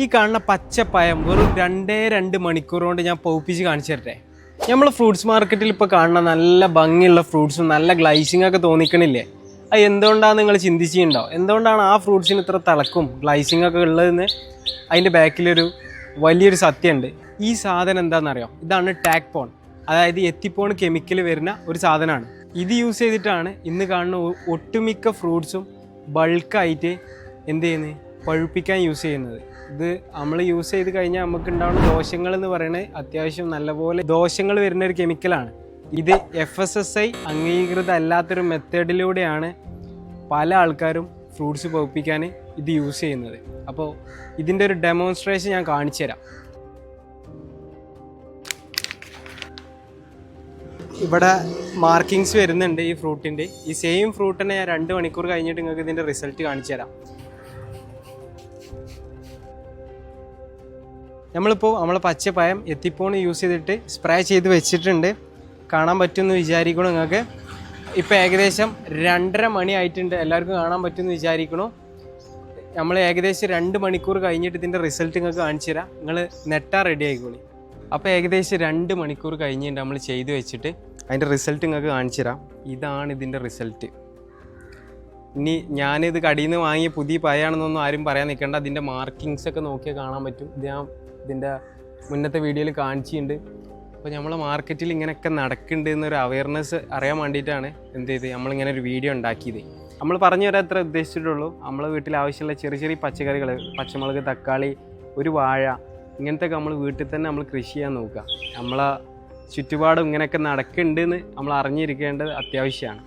ഈ കാണുന്ന പച്ചപ്പയം വെറും 2 മണിക്കൂർ കൊണ്ട് ഞാൻ പൗപ്പിച്ച് കാണിച്ചു തരട്ടെ. നമ്മൾ ഫ്രൂട്ട്സ് മാർക്കറ്റിൽ ഇപ്പോൾ കാണുന്ന നല്ല ഭംഗിയുള്ള ഫ്രൂട്ട്സും നല്ല ഗ്ലൈസിംഗ് ഒക്കെ തോന്നിക്കണില്ലേ? അത് എന്തുകൊണ്ടാണ് നിങ്ങൾ ചിന്തിച്ചിട്ടുണ്ടോ? എന്തുകൊണ്ടാണ് ആ ഫ്രൂട്ട്സിന് ഇത്ര തിളക്കും ഗ്ലൈസിംഗ് ഒക്കെ ഉള്ളതെന്ന് അതിൻ്റെ ബാക്കിലൊരു വലിയൊരു സത്യമുണ്ട്. ഈ സാധനം എന്താണെന്നറിയോ? ഇതാണ് ടാക്പോൺ, അതായത് എത്തിപ്പോൺ കെമിക്കൽ വരുന്ന ഒരു സാധനമാണ്. ഇത് യൂസ് ചെയ്തിട്ടാണ് ഇന്ന് കാണുന്ന ഒട്ടുമിക്ക ഫ്രൂട്ട്സും ബൾക്കായിട്ട് എന്ത് ചെയ്യുന്നത്, പഴുപ്പിക്കാൻ യൂസ് ചെയ്യുന്നത്. ഇത് നമ്മൾ യൂസ് ചെയ്ത് കഴിഞ്ഞാൽ നമുക്ക് ഉണ്ടാവുന്ന ദോഷങ്ങൾ എന്ന് പറയുന്നത് അത്യാവശ്യം നല്ലപോലെ ദോഷങ്ങൾ വരുന്ന ഒരു കെമിക്കലാണ്. ഇത് FSSAI അംഗീകൃത അല്ലാത്തൊരു മെത്തേഡിലൂടെയാണ് പല ആൾക്കാരും ഫ്രൂട്ട്സ് പഴുപ്പിക്കാൻ ഇത് യൂസ് ചെയ്യുന്നത്. അപ്പോൾ ഇതിൻ്റെ ഒരു ഡെമോൺസ്ട്രേഷൻ ഞാൻ കാണിച്ചു തരാം. ഇവിടെ മാർക്കിങ്സ് വരുന്നുണ്ട് ഈ ഫ്രൂട്ടിൻ്റെ. ഈ സെയിം ഫ്രൂട്ടിനെ ഞാൻ 2 മണിക്കൂർ കഴിഞ്ഞിട്ട് നിങ്ങൾക്ക് ഇതിൻ്റെ റിസൾട്ട് കാണിച്ചു തരാം. നമ്മളിപ്പോൾ നമ്മളെ പച്ചപ്പയം എത്തിപ്പോൺ യൂസ് ചെയ്തിട്ട് സ്പ്രേ ചെയ്ത് വെച്ചിട്ടുണ്ട്. കാണാൻ പറ്റുമെന്ന് വിചാരിക്കണം നിങ്ങൾക്ക്. ഇപ്പോൾ ഏകദേശം 2:30 മണി ആയിട്ടുണ്ട്. എല്ലാവർക്കും കാണാൻ പറ്റുമെന്ന് വിചാരിക്കണം. നമ്മൾ ഏകദേശം 2 മണിക്കൂർ കഴിഞ്ഞിട്ട് ഇതിൻ്റെ റിസൾട്ട് നിങ്ങൾക്ക് കാണിച്ചു തരാം. നിങ്ങൾ നെട്ടാ റെഡി ആയിക്കോളി. അപ്പോൾ ഏകദേശം 2 മണിക്കൂർ കഴിഞ്ഞിട്ട് നമ്മൾ ചെയ്ത് വെച്ചിട്ട് അതിൻ്റെ റിസൾട്ട് നിങ്ങൾക്ക് കാണിച്ചു തരാം. ഇതാണ് ഇതിൻ്റെ റിസൾട്ട്. ഇനി ഞാനിത് കടയിൽ നിന്ന് വാങ്ങിയ പുതിയ പയാണെന്നൊന്നും ആരും പറയാൻ നിൽക്കേണ്ട. അതിൻ്റെ മാർക്കിങ്സ് ഒക്കെ നോക്കിയാൽ കാണാൻ പറ്റും. ഇത് ഞാൻ ഇതിൻ്റെ മുന്നത്തെ വീഡിയോയിൽ കാണിച്ചിട്ടുണ്ട്. അപ്പോൾ നമ്മൾ മാർക്കറ്റിൽ ഇങ്ങനെയൊക്കെ നടക്കുന്നുണ്ട് എന്നൊരു അവയർനെസ് അറിയാൻ വേണ്ടിയിട്ടാണ് എന്ത് ചെയ്ത് നമ്മളിങ്ങനെ ഒരു വീഡിയോ ഉണ്ടാക്കിയത്. നമ്മൾ പറഞ്ഞു തരാൻ അത്ര ഉദ്ദേശിച്ചിട്ടുള്ളൂ. നമ്മളെ വീട്ടിൽ ആവശ്യമുള്ള ചെറിയ ചെറിയ പച്ചക്കറികൾ, പച്ചമുളക്, തക്കാളി, ഒരു വാഴ, ഇങ്ങനത്തെ ഒക്കെ നമ്മൾ വീട്ടിൽ തന്നെ നമ്മൾ കൃഷി ചെയ്യാൻ നോക്കുക. നമ്മളെ ചുറ്റുപാടും ഇങ്ങനെയൊക്കെ നടക്കുന്നുണ്ടെന്ന് നമ്മൾ അറിഞ്ഞിരിക്കേണ്ടത് അത്യാവശ്യമാണ്.